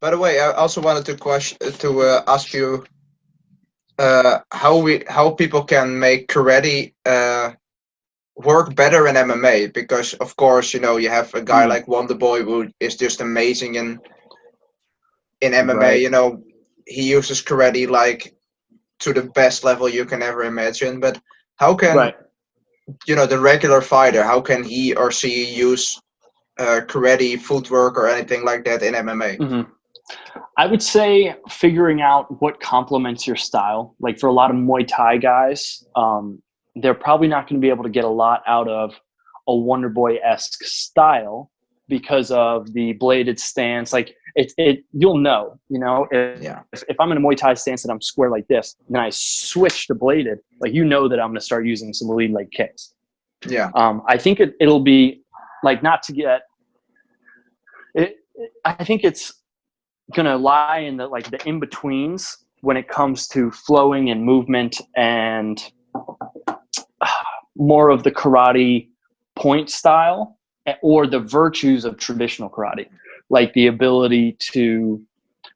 By the way, I also wanted to ask you how people can make karate work better in MMA, because of course you have a guy like Wonderboy who is just amazing in MMA. Right. He uses karate like to the best level you can ever imagine. But how can the regular fighter, how can he or she use karate footwork or anything like that in MMA? Mm-hmm. I would say figuring out what complements your style. Like for a lot of Muay Thai guys, they're probably not going to be able to get a lot out of a Wonder Boy-esque style because of the bladed stance. Like you'll know, if I'm in a Muay Thai stance and I'm square like this, and then I switch to bladed, like that I'm going to start using some lead leg kicks. Yeah. I think it'll be like, not to get it. I think it's going to lie in the in-betweens when it comes to flowing and movement and more of the karate point style, or the virtues of traditional karate, like the ability to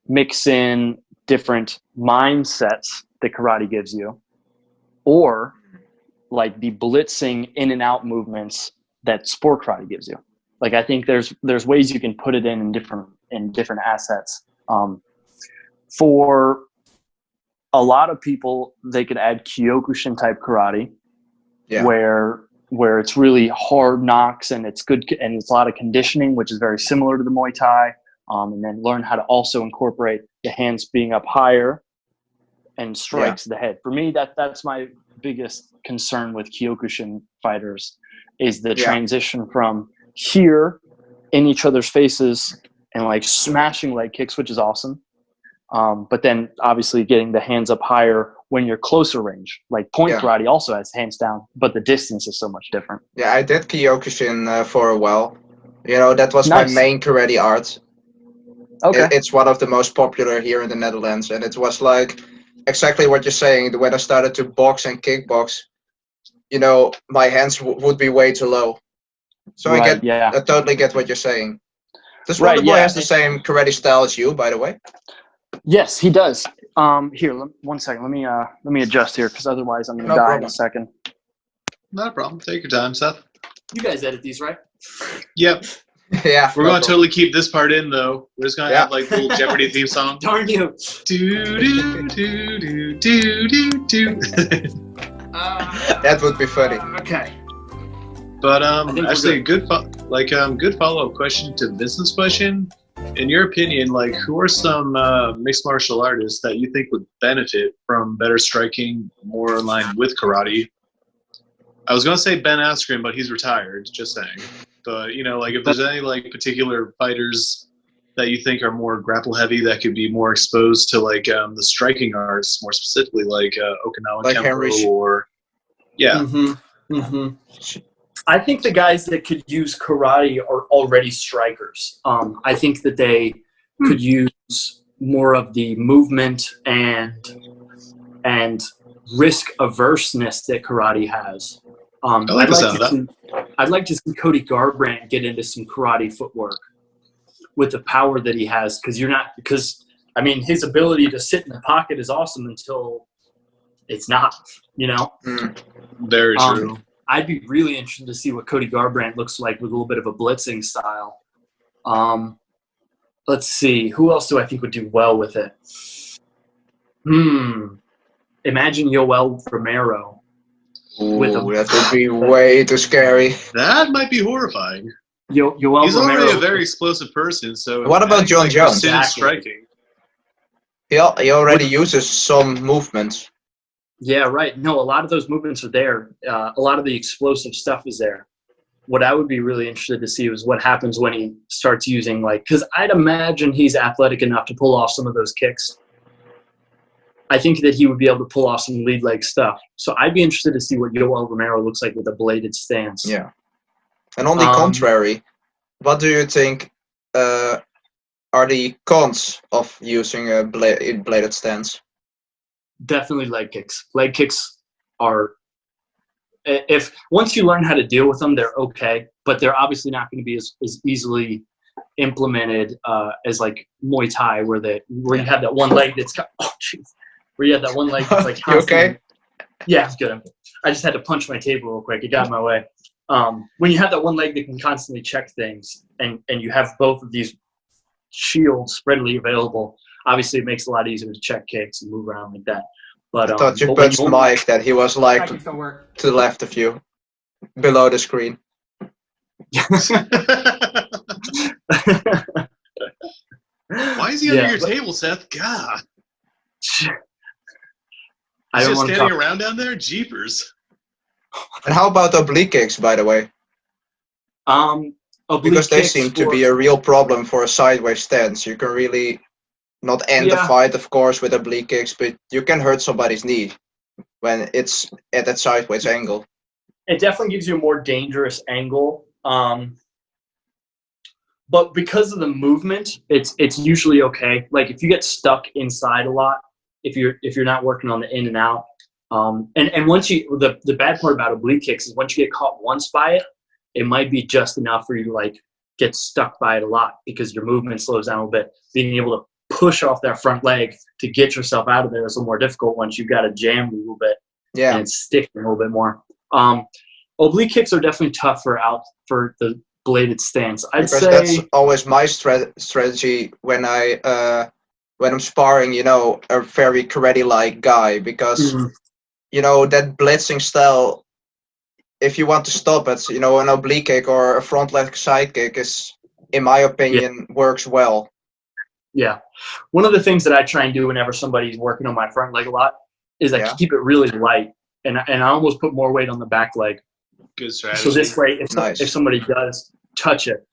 mix in different mindsets that karate gives you, or like the blitzing in and out movements that sport karate gives you. Like, I think there's ways you can put it in different assets. For a lot of people, they could add Kyokushin type karate, where it's really hard knocks and it's good, and it's a lot of conditioning, which is very similar to the Muay Thai. And then learn how to also incorporate the hands being up higher and strikes to the head. For me, that's my biggest concern with Kyokushin fighters, is the transition from here in each other's faces and like smashing leg kicks, which is awesome. But then obviously getting the hands up higher when you're closer range. Like point karate also has hands down, but the distance is so much different. Yeah, I did Kyokushin for a while. That was my main karate art. Okay. It's one of the most popular here in the Netherlands, and it was like exactly what you're saying. When I started to box and kickbox, my hands would be way too low. So I totally get what you're saying. Does Wonderboy has the same karate style as you, by the way? Yes, he does. Here, 1 second. Let me adjust here, because otherwise I'm gonna die in a second. Not a problem. Take your time, Seth. You guys edit these, right? Yep. Yeah. We're going to totally keep this part in, though. We're just going to have like the little Jeopardy theme song. Darn you. That would be funny. Okay. But actually, good follow-up question to Vincent's question. In your opinion, like, who are some mixed martial artists that you think would benefit from better striking, more in line with karate? I was going to say Ben Askren, but he's retired, just saying. But, if there's any, like, particular fighters that you think are more grapple-heavy that could be more exposed to, like, the striking arts, more specifically, like Okinawa like Kempo or... Yeah. Mm-hmm. Mm-hmm. I think the guys that could use karate are already strikers. I think that they could use more of the movement and risk averseness that karate has. I'd like to see Cody Garbrandt get into some karate footwork with the power that he has, because his ability to sit in the pocket is awesome until it's not, Very true. I'd be really interested to see what Cody Garbrandt looks like with a little bit of a blitzing style. Let's see. Who else do I think would do well with it? Imagine Yoel Romero. That would be way too scary. That might be horrifying. Yoel He's Romero. already a very explosive person, so... What about John Jones? Striking. He already uses some movements. Yeah, right. No, a lot of those movements are there. A lot of the explosive stuff is there. What I would be really interested to see is what happens when he starts using, because I'd imagine he's athletic enough to pull off some of those kicks. I think that he would be able to pull off some lead leg stuff. So I'd be interested to see what Yoel Romero looks like with a bladed stance. Yeah. And on the contrary, what do you think are the cons of using a bladed stance? Definitely leg kicks. Leg kicks are, once you learn how to deal with them, they're okay, but they're obviously not going to be as easily implemented as like Muay Thai, where you have that one leg that's where you have that one leg that's like you okay? Yeah, it's good. I just had to punch my table real quick. It got in my way. When you have that one leg that can constantly check things, and you have both of these shields readily available, obviously it makes it a lot easier to check kicks and move around like that. But I thought you punched Mike that he was like to the left of you, below the screen. Why is he under your table, Seth? God. He's just standing around down there? Jeepers. And how about oblique kicks, by the way? Because they seem to be a real problem for a sideways stance. You can really not end the fight, of course, with oblique kicks, but you can hurt somebody's knee when it's at that sideways angle. It definitely gives you a more dangerous angle. But because of the movement, it's usually okay. Like if you get stuck inside a lot, if you're not working on the in and out, and once the bad part about oblique kicks is once you get caught once by it, it might be just enough for you to like get stuck by it a lot because your movement slows down a little bit. Being able to push off that front leg to get yourself out of there is a little more difficult once you've got to jam a little bit and it's sticking a little bit more. Oblique kicks are definitely tough for the bladed stance. I'd say that's always my strategy when I'm sparring, a very karate-like guy, because that blitzing style, if you want to stop it, an oblique kick or a front leg side kick is, in my opinion, works well. Yeah. One of the things that I try and do whenever somebody's working on my front leg a lot is I keep it really light, and I almost put more weight on the back leg. Good strategy. So this way, if somebody does touch it,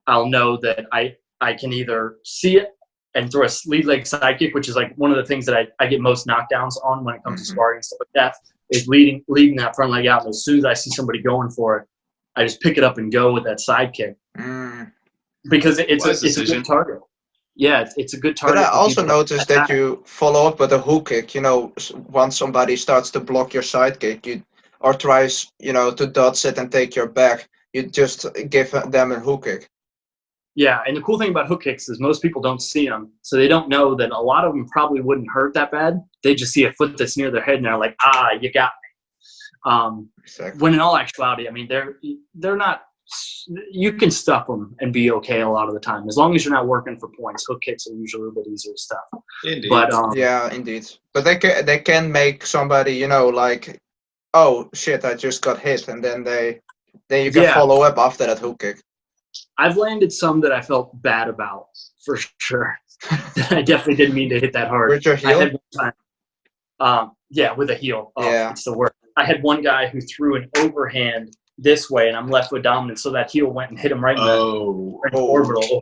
I'll know that I can either see it and throw a lead leg side kick, which is like one of the things that I get most knockdowns on when it comes to sparring and stuff like that, is leading that front leg out. And as soon as I see somebody going for it, I just pick it up and go with that side kick. Because it's a good target. Yeah, it's a good target. But I also noticed that you follow up with a hook kick. Once somebody starts to block your side kick, or tries, to dodge it and take your back, you just give them a hook kick. Yeah, and the cool thing about hook kicks is most people don't see them, so they don't know that a lot of them probably wouldn't hurt that bad. They just see a foot that's near their head and they're like, you got me. Exactly. When in all actuality, I mean, they're not. You can stuff them and be okay a lot of the time, as long as you're not working for points. Hook kicks are usually a little bit easier to stuff. Indeed. But yeah, indeed. But they can make somebody, like, oh shit, I just got hit, and then you can follow up after that hook kick. I've landed some that I felt bad about, for sure. I definitely didn't mean to hit that hard. With your heel? I had one time, with a heel. It's the worst. I had one guy who threw an overhand this way, and I'm left with dominance, so that heel went and hit him right in the orbital.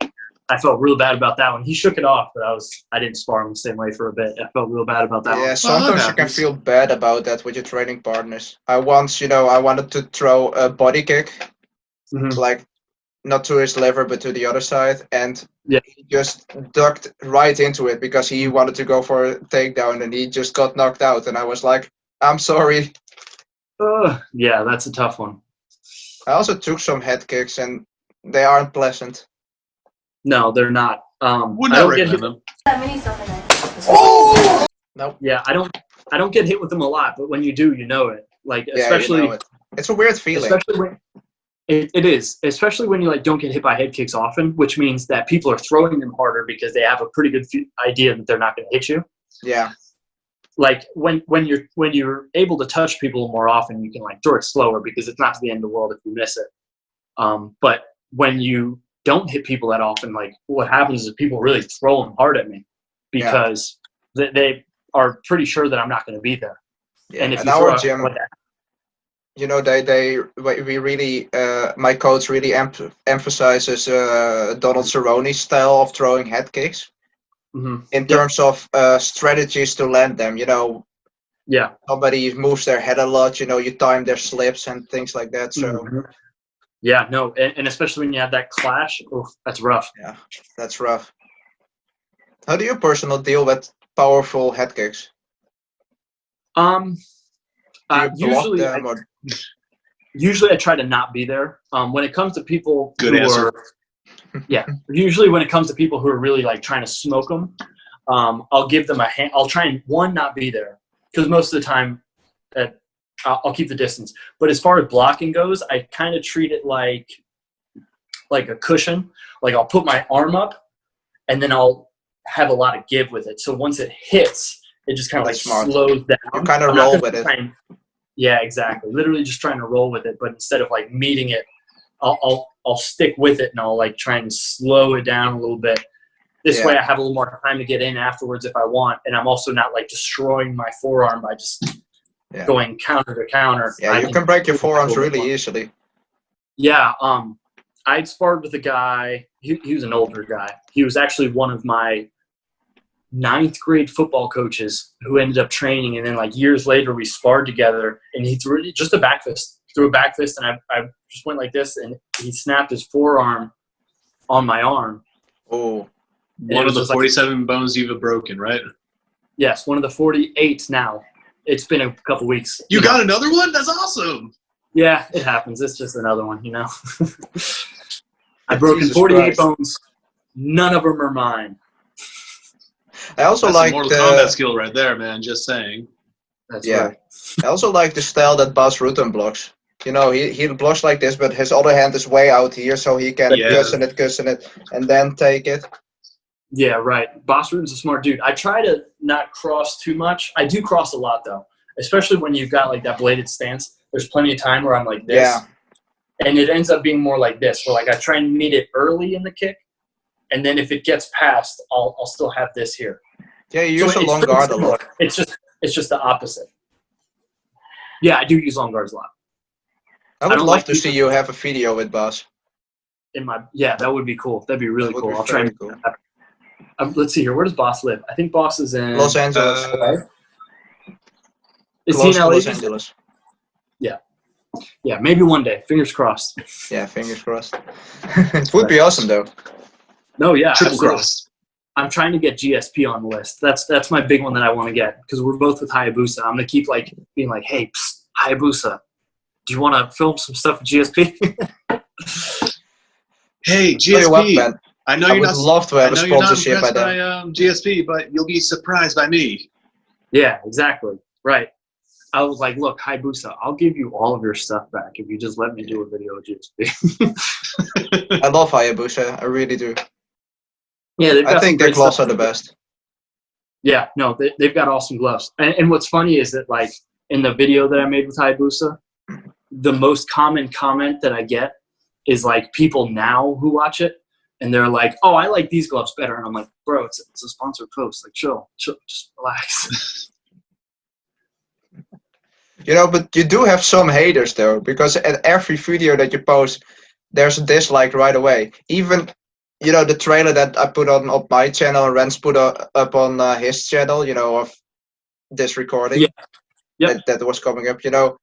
I felt real bad about that one. He shook it off, but I didn't spar him the same way for a bit. I felt real bad about that one. Yeah, sometimes you can feel bad about that with your training partners. I once, I wanted to throw a body kick, like not to his liver, but to the other side, and he just ducked right into it because he wanted to go for a takedown, and he just got knocked out, and I was like, I'm sorry. Yeah, that's a tough one. I also took some head kicks, and they aren't pleasant. No, they're not. Would not recommend them. Oh! Nope. Yeah, I don't get hit with them a lot, but when you do, you know it. Like especially, you know it. It's a weird feeling. Especially when it is, especially when you like don't get hit by head kicks often, which means that people are throwing them harder because they have a pretty good idea that they're not going to hit you. Yeah. Like when you're able to touch people more often, you can like throw it slower because it's not to the end of the world if you miss it. But when you don't hit people that often, like what happens is people really throw them hard at me because they are pretty sure that I'm not going to be there. Yeah. And if in you our gym, we really, my coach really emphasizes Donald Cerrone's style of throwing head kicks. In terms of strategies to land them, somebody moves their head a lot, you time their slips and things like that. So, yeah, no, and especially when you have that clash, that's rough. Yeah, that's rough. How do you personally deal with powerful head kicks? Usually I try to not be there. When it comes to people who are Yeah. Usually when it comes to people who are really like trying to smoke them, I'll give them a hand. I'll try and not be there because most of the time I'll keep the distance. But as far as blocking goes, I kind of treat it like a cushion. Like I'll put my arm up and then I'll have a lot of give with it. So once it hits, it just kind of like slows down. You kind of roll with it. Yeah, exactly. Literally just trying to roll with it. But instead of like meeting it, I'll stick with it and I'll like try and slow it down a little bit. This way I have a little more time to get in afterwards if I want. And I'm also not like destroying my forearm by just going counter to counter. Yeah, you can break your forearms really easily. Yeah. I'd sparred with a guy. He was an older guy. He was actually one of my 9th grade football coaches who ended up training. And then like years later, we sparred together and he threw just a back fist. Threw a back fist and I just went like this and he snapped his forearm on my arm. Oh, one of the 47 bones you've broken, right? Yes, one of the 48 now. It's been a couple weeks. You got another one? That's awesome. Yeah, it happens. It's just another one, you know. I've broken 48 bones. None of them are mine. I also That's like a Mortal Kombat skill right there, man. Just saying. That's right. I also like the style that Bas Rutten blocks. You know, he blocks like this, but his other hand is way out here, so he can cushion it, and then take it. Yeah, right. Bas Rutten's a smart dude. I try to not cross too much. I do cross a lot, though, especially when you've got like that bladed stance. There's plenty of time where I'm like this. Yeah. And it ends up being more like this, where like I try and meet it early in the kick, and then if it gets past, I'll still have this here. Yeah, you use a long guard a lot. It's just the opposite. Yeah, I do use long guards a lot. I would love to see you have a video with Bas. That would be cool. That'd be really cool. I'll try and do that. Let's see here. Where does Bas live? I think Bas is in Los Angeles. Is he in LA? Los Angeles. Yeah. Yeah, maybe one day. Fingers crossed. Yeah, fingers crossed. It would be awesome, though. No, yeah. Triple cross. I'm trying to get GSP on the list. That's my big one that I want to get because we're both with Hayabusa. I'm gonna keep like being like, hey, psst, Hayabusa, do you want to film some stuff with GSP? Hey, GSP. What, man? I know I would love to have a sponsorship by them. GSP, but you'll be surprised by me. Yeah, exactly. Right. I was like, look, Hayabusa, I'll give you all of your stuff back if you just let me do a video of GSP. I love Hayabusa. I really do. Yeah, I think their gloves are the best. Yeah, no, they've got awesome gloves. And what's funny is that, like, in the video that I made with Hayabusa, the most common comment that I get is, like, people now who watch it, and they're like, oh, I like these gloves better. And I'm like, bro, it's a sponsored post. Like, chill, just relax. You know, but you do have some haters, though, because at every video that you post, there's a dislike right away. Even, you know, the trailer that I put on my channel and Rens put up on his channel, you know, of this recording that was coming up, you know.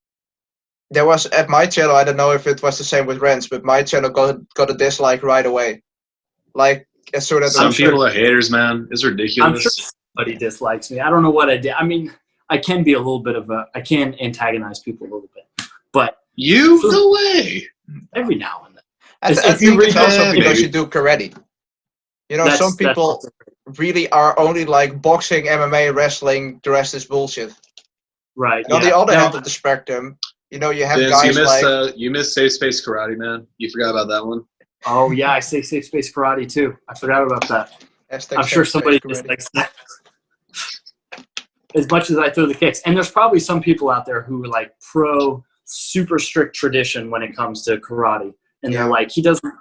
There was, at my channel, I don't know if it was the same with Rens, but my channel got a dislike right away. Like, as soon as some people are haters, man. It's ridiculous. I'm sure somebody dislikes me. I don't know what I did. I mean, I can be a little bit of I can antagonize people a little bit. But no way. Every now and then. I think it's also because you do karate. You know, some people really are only like boxing, MMA, wrestling, the rest is bullshit. Right. On the other end of the spectrum, you know, you have guys you missed Safe Space Karate, man. You forgot about that one. Oh, yeah, I say Safe Space Karate, too. I forgot about that. I'm sure somebody dislikes that. As much as I throw the kicks. And there's probably some people out there who are like pro super strict tradition when it comes to karate. And they're like, he doesn't,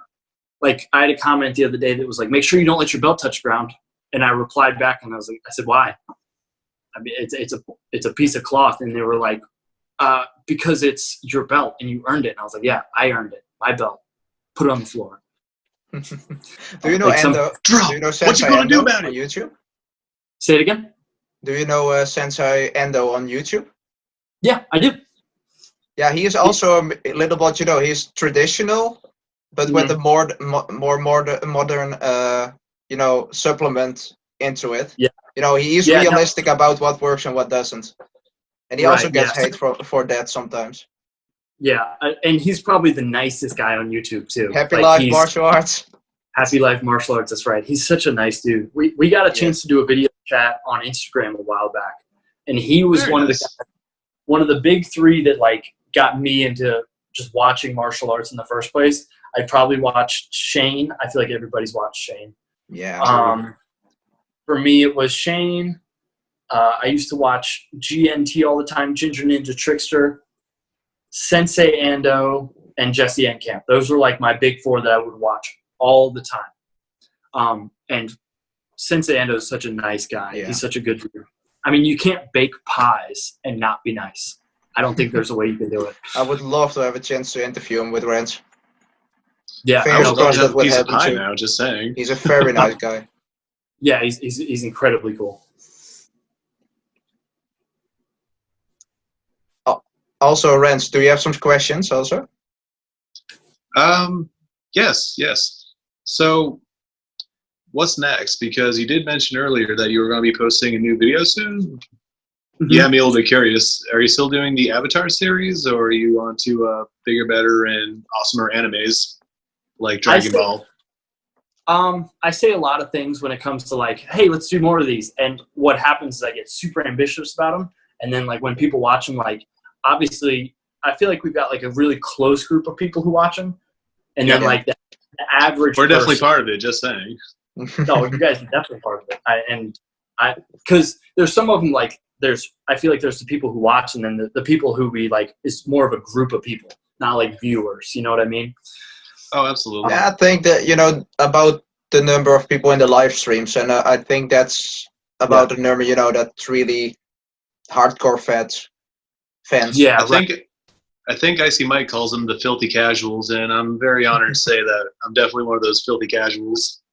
like, I had a comment the other day that was like, make sure you don't let your belt touch ground. And I replied back and I said, why? I mean, it's a piece of cloth. And they were like, because it's your belt and you earned it. And I was like, yeah, I earned it. My belt. Put it on the floor. Do you know Endo? Do you know Sensei what you gonna Endo do about on it? YouTube? Say it again? Do you know Sensei Endo on YouTube? Yeah, I do. Yeah, he is also a little bit, you know, he's traditional, but with a more modern, you know, supplement into it. Yeah. You know, he is realistic about what works and what doesn't. And he also gets hate for that sometimes. Yeah, and he's probably the nicest guy on YouTube, too. Happy life, martial arts. Happy Life Martial Arts. That's right. He's such a nice dude. We got a chance to do a video chat on Instagram a while back, and he was one of the big three that like got me into just watching martial arts in the first place. I probably watched Shane. I feel like everybody's watched Shane. Yeah. For me, it was Shane. I used to watch GNT all the time, Ginger Ninja Trickster, Sensei Ando, and Jesse Enkamp. Those were like my big four that I would watch all the time. And Sensei Ando is such a nice guy. Yeah. He's such a good dude. I mean, you can't bake pies and not be nice. I don't think there's a way you can do it. I would love to have a chance to interview him with Rance. Yeah, fingers crossed that would happen too. Now, just saying. He's a very nice guy. Yeah, he's incredibly cool. Also, Rance, do you have some questions also? Yes. So, what's next? Because you did mention earlier that you were going to be posting a new video soon. Mm-hmm. Yeah, I'm a little bit curious. Are you still doing the Avatar series, or are you on to bigger, better, and awesomer animes like Dragon Ball? I say a lot of things when it comes to like, hey, let's do more of these. And what happens is I get super ambitious about them. And then like when people watch them, like obviously I feel like we've got like a really close group of people who watch them. And then like the average We're definitely part of it, just saying. No, you guys are definitely part of it. Because there's some of them like, I feel like there's the people who watch, and then the people who we like is more of a group of people, not like viewers. You know what I mean? Oh, absolutely. Yeah, I think that, about the number of people in the live streams, and I think that's about the number, that's really hardcore fans. Yeah, I think Icy Mike calls them the filthy casuals, and I'm very honored to say that I'm definitely one of those filthy casuals,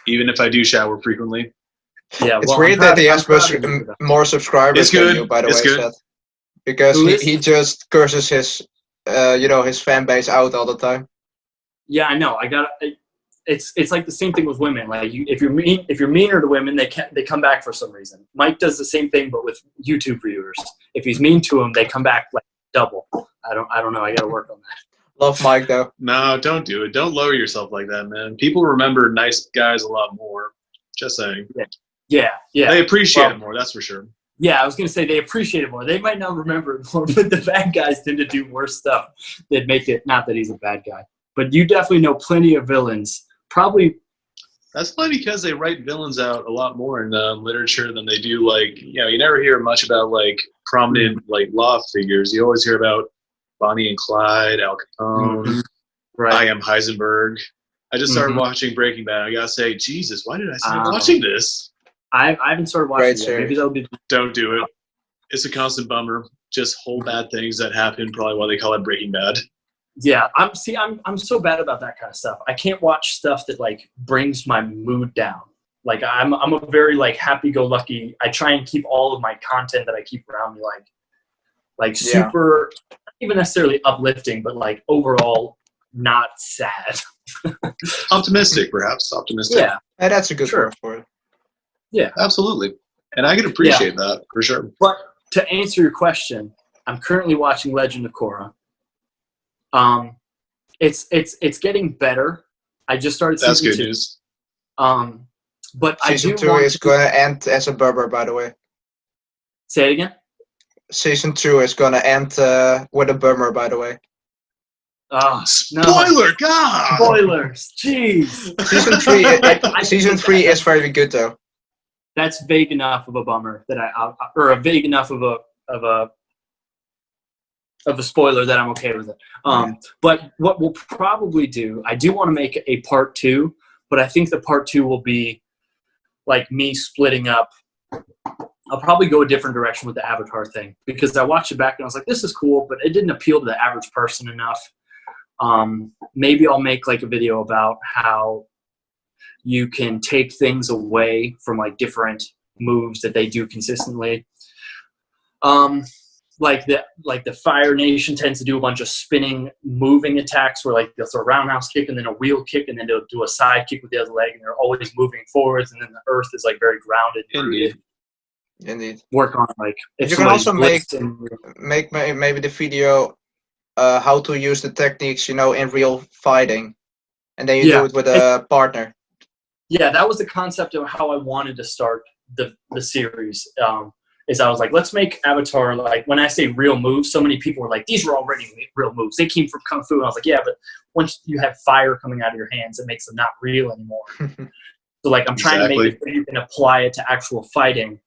even if I do shower frequently. Yeah, it's weird that he has more subscribers than you, by the way, Seth. Because he just curses his, his fan base out all the time. Yeah, I know. It's like the same thing with women. Like if you're meaner to women, they come back for some reason. Mike does the same thing, but with YouTube viewers. If he's mean to them, they come back like double. I don't know. I got to work on that. Love Mike though. No, don't do it. Don't lower yourself like that, man. People remember nice guys a lot more. Just saying. Yeah. They appreciate it more, that's for sure. Yeah, I was going to say they appreciate it more. They might not remember it more, but the bad guys tend to do worse stuff that make it, not that he's a bad guy. But you definitely know plenty of villains. Probably. That's probably because they write villains out a lot more in literature than they do, like, you never hear much about, like, prominent, like, law figures. You always hear about Bonnie and Clyde, Al Capone, I Am Heisenberg. I just started watching Breaking Bad. I got to say, Jesus, why did I start watching this? I haven't started watching it. Maybe that'll be. Don't do it. It's a constant bummer. Just whole bad things that happen. Probably why they call it Breaking Bad. Yeah, I'm so bad about that kind of stuff. I can't watch stuff that like brings my mood down. Like I'm a very like happy-go-lucky. I try and keep all of my content that I keep around me like super, not even necessarily uplifting, but like overall not sad. Optimistic, perhaps. Optimistic. Yeah, that's a good word for it. Yeah, absolutely, and I can appreciate that for sure. But to answer your question, I'm currently watching Legend of Korra. It's getting better. I just started season 2. That's good news. But season 2 is going to end as a bummer, by the way. Say it again. Season 2 is going to end with a bummer, by the way. Spoiler, no. God! Spoilers, jeez. Season 3 is very good, though. That's vague enough of a bummer that or a vague enough of a spoiler that I'm okay with it. But what we'll probably do, I do want to make a part 2, but I think the part 2 will be like me splitting up. I'll probably go a different direction with the Avatar thing because I watched it back and I was like, this is cool, but it didn't appeal to the average person enough. Maybe I'll make like a video about how you can take things away from like different moves that they do consistently. Like the Fire Nation tends to do a bunch of spinning, moving attacks where like they'll throw a roundhouse kick and then a wheel kick and then they'll do a side kick with the other leg and they're always moving forwards and then the earth is like very grounded. Indeed. Work on like if you can also make maybe the video how to use the techniques in real fighting. and then you do it with a partner. Yeah, that was the concept of how I wanted to start the series. Is I was like, let's make Avatar, like, when I say real moves, so many people were like, these were already real moves. They came from Kung Fu. And I was like, yeah, but once you have fire coming out of your hands, it makes them not real anymore. So, like, I'm trying to make it so you can apply it to actual fighting.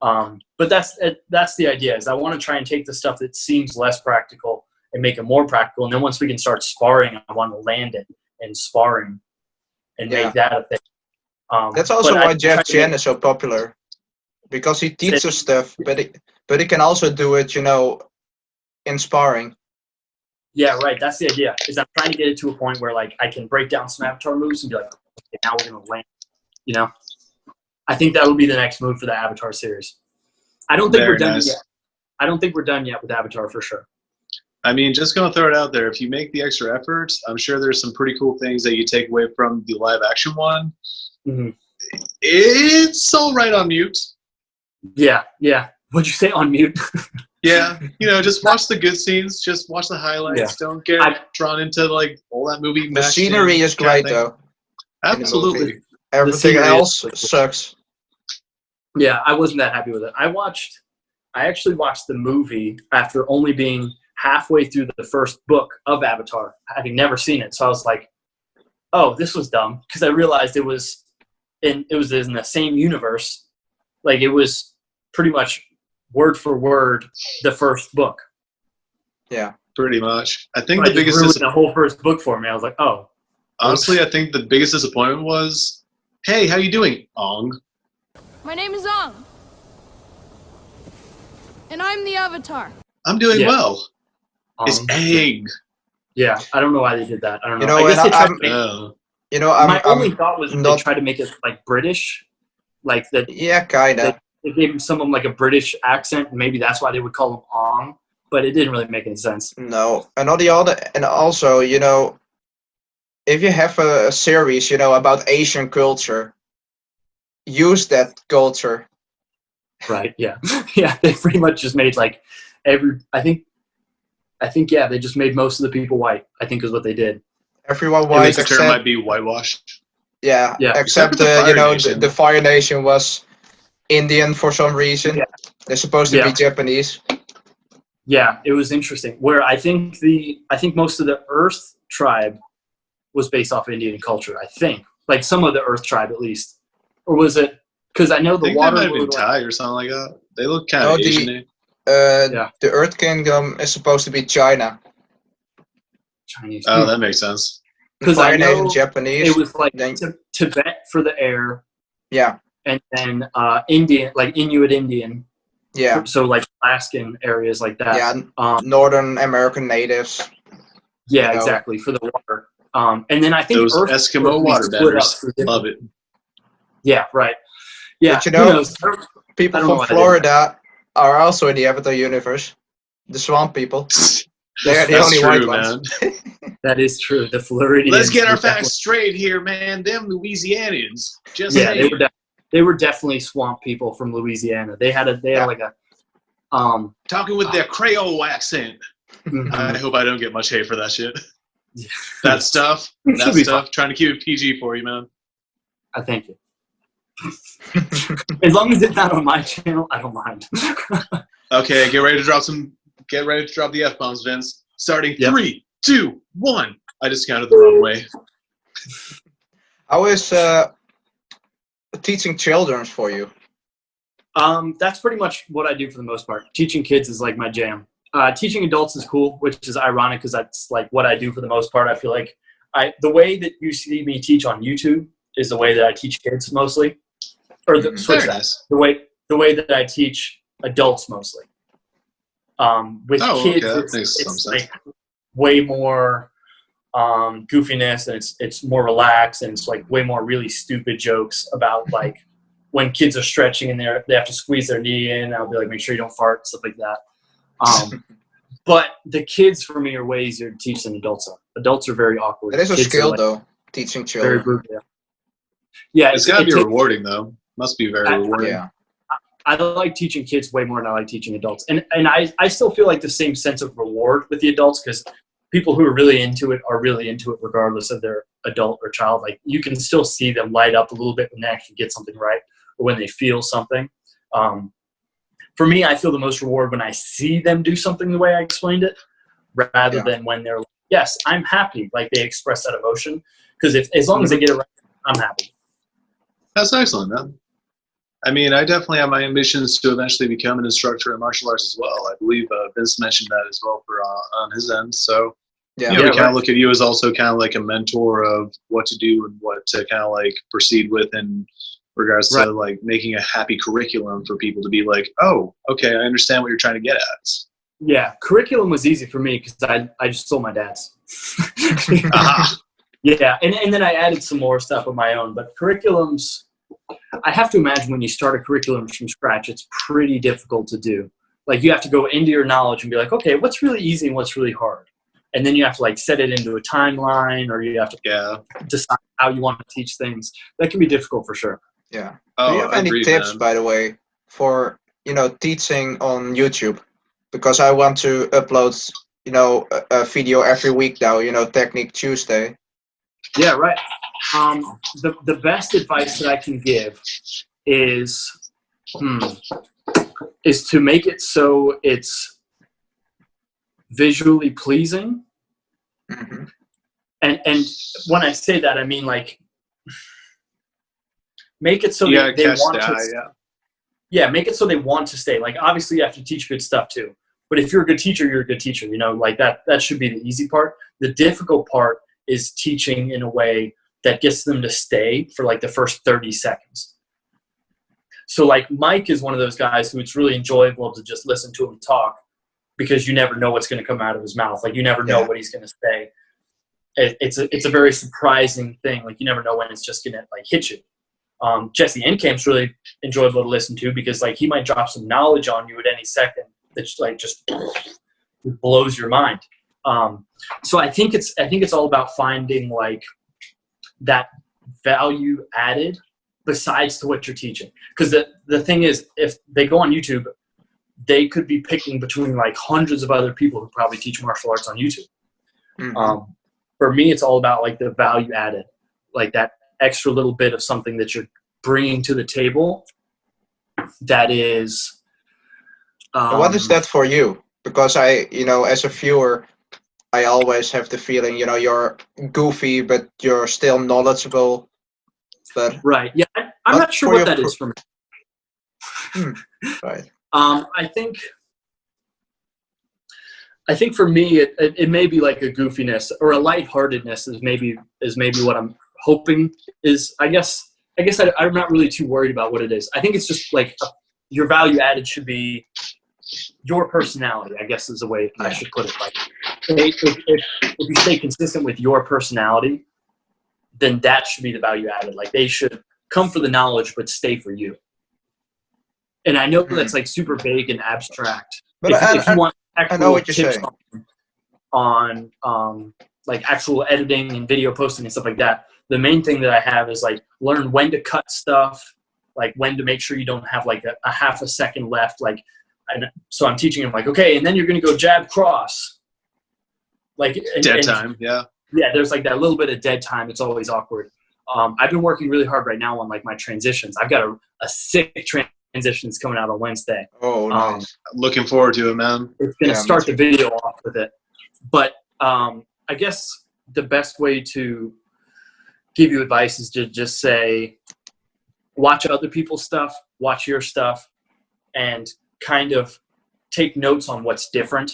But that's the idea, is I want to try and take the stuff that seems less practical and make it more practical. And then once we can start sparring, I want to land it in sparring and make that a thing. That's also why Jeff Chen is so popular. Because he teaches stuff, but he can also do it, in sparring. Yeah, right. That's the idea. Is I'm trying to get it to a point where, like, I can break down some Avatar moves and be like, okay, now we're gonna land. I think that'll be the next move for the Avatar series. I don't think we're done yet. I don't think we're done yet with Avatar for sure. I mean, just gonna throw it out there. If you make the extra efforts, I'm sure there's some pretty cool things that you take away from the live action one. Mm-hmm. It's all right on mute. Yeah. What'd you say, on mute? Yeah, just watch the good scenes. Just watch the highlights. Yeah. Don't get drawn into, like, all that movie. The scenery is great, though. Absolutely. Everything else sucks. Yeah, I wasn't that happy with it. I actually watched the movie after only being halfway through the first book of Avatar, having never seen it. So I was like, oh, this was dumb, because I realized it was in the same universe. Like, it was pretty much word for word the first book. Yeah, pretty much. I think the biggest the whole first book for me. I was like, oh. Honestly, I think the biggest disappointment was, hey, how you doing, Ong? My name is Ong, and I'm the Avatar. I'm doing well. It's Egg. Yeah, I don't know why they did that. I don't know. My only thought was they tried to make it, like, British. Like that. Yeah, kinda. They gave some of them, like, a British accent, and maybe that's why they would call him Ong. But it didn't really make any sense. No, and also, if you have a series, about Asian culture, use that culture. Right. Yeah. Yeah. They pretty much just made, like, I think they just made most of the people white, I think, is what they did. Everyone white. The term might be whitewashed. Yeah. Except the Fire Nation was Indian for some reason. Yeah. They're supposed to be Japanese. Yeah, it was interesting. Where I think most of the Earth tribe was based off Indian culture. I think, like, some of the Earth tribe at least, or was it? Because I know the water. They might have been Thai or something like that. They look kind of Asian. The Earth Kingdom is supposed to be China. Chinese. Oh, that makes sense. Because I know Japanese. It was like Tibet for the air. Yeah. And then Indian, like Inuit Indian. Yeah. So, like, Alaskan areas like that. Yeah. Northern American natives. Yeah, exactly, for the water. And then I think those Eskimo waterbenders love it. Yeah. Right. Yeah. But people from Florida are also in the Avatar universe. The swamp people. They're the only white ones. That is true. The Floridians. Let's get our facts straight here, man. Them Louisianians. They were definitely swamp people from Louisiana. They had like a talking with their Creole accent. Mm-hmm. I hope I don't get much hate for that shit. Yeah. That stuff. Trying to keep it PG for you, man. I thank you. As long as it's not on my channel, I don't mind. Okay, get ready to drop the F-bombs, Vince. Starting 3, 2, 1. I just counted the wrong way. How is teaching children for you? That's pretty much what I do for the most part. Teaching kids is, like, my jam. Teaching adults is cool, which is ironic because that's, like, what I do for the most part. I feel like the way that you see me teach on YouTube is the way that I teach kids mostly, or the way that I teach adults mostly. With kids, it's like way more goofiness, and it's more relaxed, and it's, like, way more really stupid jokes about, like, when kids are stretching and they have to squeeze their knee in. I'll be like, make sure you don't fart, stuff like that. But the kids for me are way easier to teach than adults are. Adults are very awkward. It is a skill, though, teaching children. Very brutal. Yeah, it's got to be rewarding, though. Must be very rewarding. Yeah. I like teaching kids way more than I like teaching adults. And I still feel like the same sense of reward with the adults because people who are really into it are really into it regardless of their adult or child. Like you can still see them light up a little bit when they actually get something right or when they feel something. For me, I feel the most reward when I see them do something the way I explained it, rather than when they're like, yes, I'm happy. Like they express that emotion. Because as long as they get it right, I'm happy. That's excellent, man. I mean, I definitely have my ambitions to eventually become an instructor in martial arts as well. I believe Vince mentioned that as well for on his end. So, we kind of look at you as also kind of like a mentor of what to do and what to kind of like proceed with in regards to like making a happy curriculum for people to be like, oh, okay, I understand what you're trying to get at. Yeah, curriculum was easy for me because I just stole my dad's. Yeah, and then I added some more stuff of my own. But curriculums, I have to imagine when you start a curriculum from scratch, it's pretty difficult to do. Like you have to go into your knowledge and be like, okay, what's really easy and what's really hard? And then you have to like set it into a timeline, or you have to decide how you want to teach things. That can be difficult for sure. Yeah. Oh, do you have any tips, by the way, for teaching on YouTube? Because I want to upload a video every week now. Technique Tuesday. Yeah, right. The best advice that I can give is to make it so it's visually pleasing. Mm-hmm. And when I say that, I mean like make it so they want to. Yeah, make it so they want to stay. Like obviously you have to teach good stuff too. But if you're a good teacher, you're a good teacher. Like that should be the easy part. The difficult part is teaching in a way that gets them to stay for like the first 30 seconds. So like Mike is one of those guys who it's really enjoyable to just listen to him talk because you never know what's going to come out of his mouth. Like you never know what he's going to say. It's a very surprising thing. Like you never know when it's just going to like hit you. Jesse Encamp's really enjoyable to listen to because like he might drop some knowledge on you at any second that's like just blows your mind. So I think it's all about finding like that value added besides to what you're teaching. Because the thing is, if they go on YouTube, they could be picking between like hundreds of other people who probably teach martial arts on YouTube. Mm-hmm. For me, it's all about like the value added, like that extra little bit of something that you're bringing to the table. That is. What is that for you? Because as a viewer, I always have the feeling, you're goofy, but you're still knowledgeable. But right, yeah, I'm not sure what that is for me. Right. I think for me, it may be like a goofiness or a lightheartedness is maybe what I'm hoping is. I guess I'm not really too worried about what it is. I think it's just like your value added should be your personality, I guess is the way I should put it. Like, if you stay consistent with your personality, then that should be the value added. Like they should come for the knowledge, but stay for you. And I know that's like super vague and abstract. But if you want actual tips on like actual editing and video posting and stuff like that, the main thing that I have is like learn when to cut stuff, like when to make sure you don't have like a half a second left. Like, and so I'm teaching them like, okay, and then you're going to go jab cross. Like dead time, yeah. Yeah, there's like that little bit of dead time. It's always awkward. I've been working really hard right now on like my transitions. I've got a sick transitions coming out on Wednesday. Oh, nice. Looking forward to it, man. It's going to start the video off with it. But I guess the best way to give you advice is to just say, watch other people's stuff, watch your stuff, and kind of take notes on what's different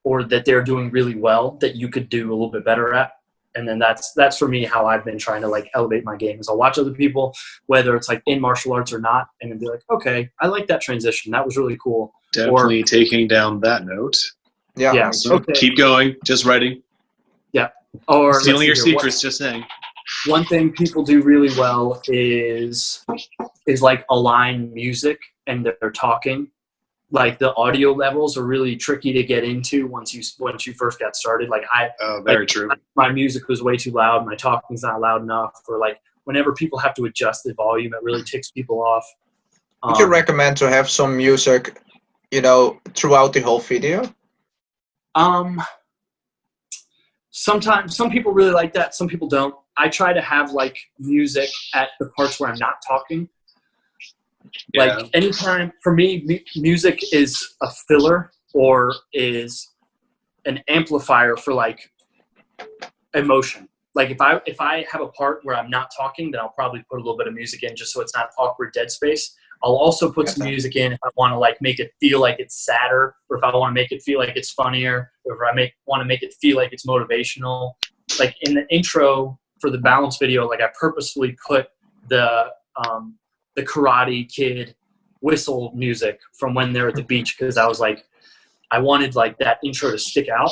or that they're doing really well that you could do a little bit better at. And then that's for me how I've been trying to like elevate my game is I'll watch other people, whether it's like in martial arts or not, and then be like, okay, I like that transition. That was really cool. Definitely taking down that note. Yeah. So okay. Keep going. Just writing. Yeah. Or stealing your secrets, just saying. One thing people do really well is like align music and they're talking. Like the audio levels are really tricky to get into once you first got started. Like very true. My music was way too loud. My talking's not loud enough. Or like whenever people have to adjust the volume, it really ticks people off. Would you recommend to have some music, throughout the whole video? Sometimes some people really like that. Some people don't. I try to have like music at the parts where I'm not talking. Yeah. Like anytime for me, music is a filler or is an amplifier for like emotion. Like if I have a part where I'm not talking, then I'll probably put a little bit of music in just so it's not awkward dead space. I'll also put some music in if I want to like make it feel like it's sadder, or if I want to make it feel like it's funnier, or if I want to make it feel like it's motivational. Like in the intro for the balance video, like I purposefully put the Karate Kid whistle music from when they're at the beach, because I was like, I wanted like that intro to stick out.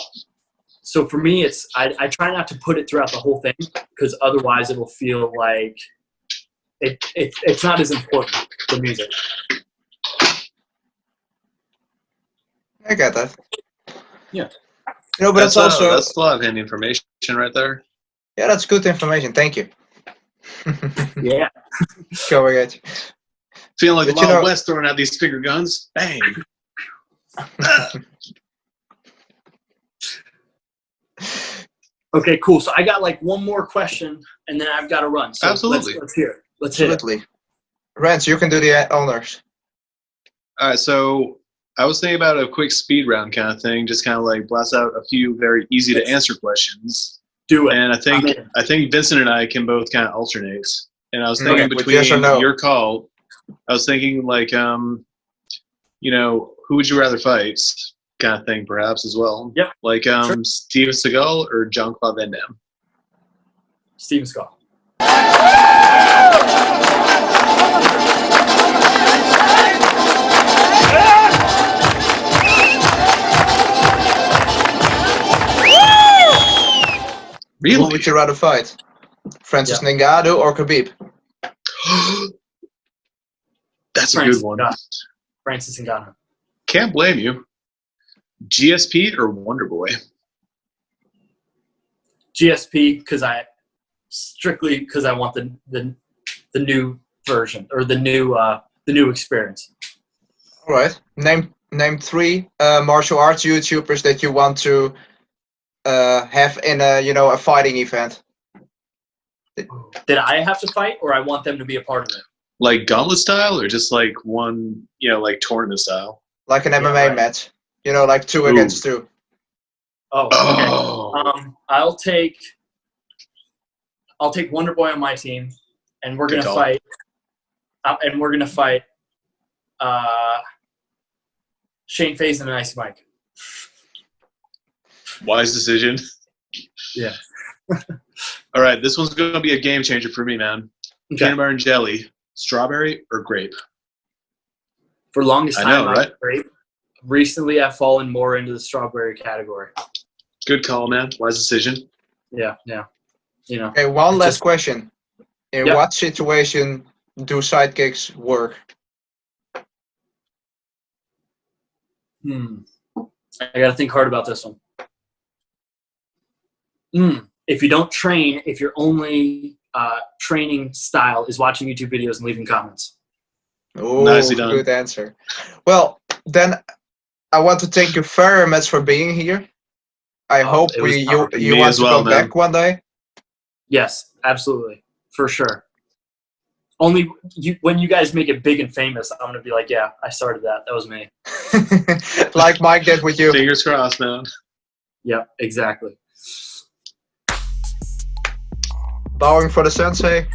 So for me, it's I try not to put it throughout the whole thing, because otherwise it'll feel like it's not as important, the music. I get that. Yeah. You know, but that's it's also that's a lot of handy information right there. Yeah, that's good information. Thank you. Yeah. Go ahead. Feeling like But the you Wild know- West throwing out these finger guns. Bang. Okay, cool. So I got like one more question, and then I've got to run. So Absolutely. Let's hear it. Let's hit it. Absolutely. Rance, you can do the honors. All right, so I was thinking about a quick speed round kind of thing, just kind of like blast out a few very easy to answer questions. Do it. And I'm in. I think Vincent and I can both kind of alternate. And I was Okay, thinking with between yes or no. your call, I was thinking like, you know, who would you rather fight kind of thing perhaps as well. Yep. Like Sure. Steven Seagal or Jean-Claude Van Damme. Steven Seagal. Who Really? would you rather fight? Francis Ngannou or Khabib? That's a Francis good one. Ngannou. Francis Ngannou. Can't blame you. GSP or Wonder Boy? GSP, because I want the new version, or the new experience. All right. Name 3 martial arts YouTubers that you want to have in a fighting event. Did I have to fight, or I want them to be a part of it? Like gauntlet style or just like one, like tournament style? Like an MMA right. match. Like 2 against 2. Oh, okay. I'll take Wonder Boy on my team, and we're Good gonna call. fight. Shane Faison and Icy Mike. Wise decision. Yeah. All right, this one's going to be a game changer for me, man. Okay. Peanut butter and jelly, strawberry or grape? For the longest I time, know, right? grape. Recently, I've fallen more into the strawberry category. Good call, man. Wise decision. Yeah. Okay, one last question. In Yeah. what situation do sidekicks work? I got to think hard about this one. If you don't train, if your only training style is watching YouTube videos and leaving comments. Oh, Nicely done. good answer. Well, then I want to thank you very much for being here. I hope it was you Me want as to well, come man. back one day. Yes, absolutely. For sure. Only when you guys make it big and famous, I'm going to be like, yeah, I started that. That was me. Like Mike did with you. Fingers crossed, man. Yep, exactly. Bowing for the sensei.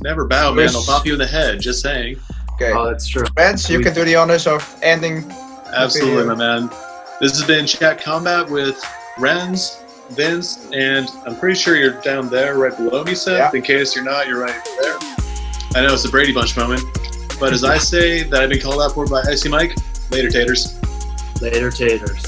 Never bow, man. Yes. I'll pop you in the head. Just saying. Okay. Oh, that's true. Rance, you can do the honors of ending. Absolutely, video. my man. This has been ChatCOMBAT with Renz, Vince, and I'm pretty sure you're down there right below me, Seth. Yeah. In case you're not, you're right there. I know it's a Brady Bunch moment. But as I say that I've been called out for by Icy Mike, later taters. Later, taters.